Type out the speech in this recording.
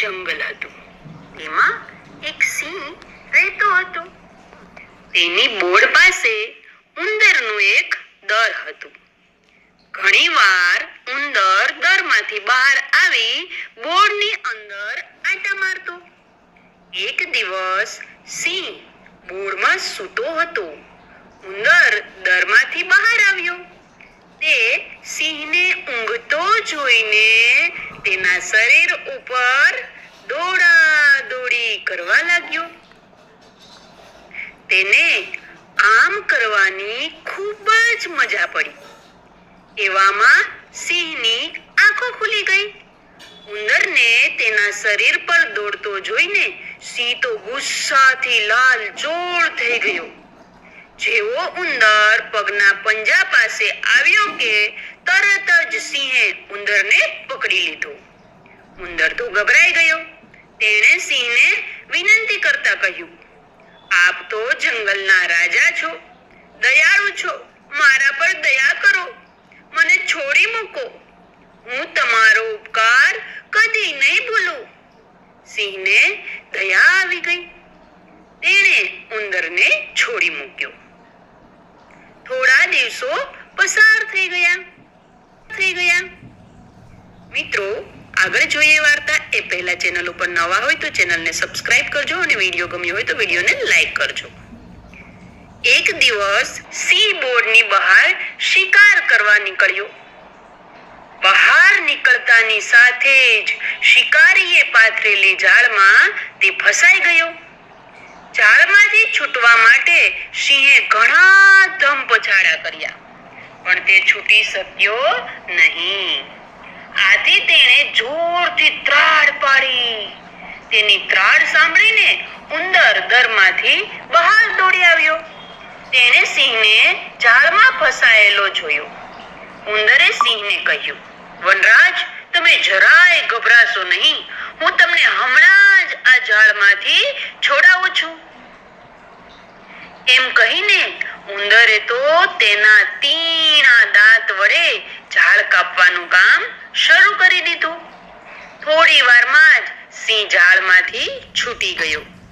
જંગલ હતું. તેમાં એક સિંહ રહેતો હતો. તેની બોર્ડ પાસે ઉંદરનું એક દર હતું. ઘણીવાર ઉંદર દરમાંથી બહાર આવી બોર્ડની અંદર આંટા મારતો. એક દિવસ સિંહ બોર્ડમાં સૂતો હતો. ઉંદર દરમાંથી બહાર આવ્યો. તે સિંહને ઊંઘતો જોઈને તેના શરીર ઉપર દોડાદોડી કરવા લાગ્યો. તેને આમ કરવાની ખૂબ જ મજા પડી. એવામાં સિંહની આંખો ખુલી ગઈ. ઉંદરને તેના શરીર પર દોડતો જોઈને સિંહ તો ગુસ્સાથી લાલચોળ થઈ ગયો. જેવો ઉંદર પગના પંજા પાસે આવ્યો કે તરત જ સિંહે ઉંદરને પકડી લીધો. ઉંદર તો ગભરાઈ ગયો. તેણે સિંહને વિનંતી કરતા કહ્યું, આપ તો જંગલના રાજા છો, દયાળુ છો, મારા પર દયા કરો, મને છોડી મૂકો. હું તમારો ઉપકાર કદી નહીં ભૂલું. સિંહને દયા આવી ગઈ. તેણે ઉંદરને છોડી મૂક્યો. થોડા દિવસો પસાર થઈ ગયા. મિત્રો, આગળ જોઈએ વાર્તા એ પહેલા ચેનલ ઉપર નવા હોય તો ચેનલને સબસ્ક્રાઇબ કરજો અને વિડીયો ગમ્યો હોય તો વિડીયોને લાઈક કરજો. એક દિવસ સિંહ બોર્ડની બહાર શિકાર કરવા નીકળ્યો. બહાર નીકળતાની સાથે જ શિકારીએ પાથરેલી જાળમાં તે ફસાઈ ગયો. જાળમાંથી છૂટવા માટે સિંહે ઘણા ધમપછાડા કર્યા, પણ તે છૂટી શક્યો નહીં. આથી તેણે જોરથી ત્રાડ પાડી. તેની ત્રાડ સાંભળીને ઉંદર દરમાંથી બહાર દોડી આવ્યો. તેણે સિંહને જાળમાં ફસાયેલો જોયો. ઉંદરે સિંહને કહ્યું, વનરાજ, તમે જરાય ગભરાશો નહીં. હું તમને હમણાં જ આ જાળમાંથી છોડાવું છું. એમ કહીને ઉંદરે તો તેના તીણા દાંત વડે ઝાડ કાપવાનું કામ શરૂ કરી દીધું. થોડી વારમાં જ સિંહ જાળમાંથી છૂટી ગયો.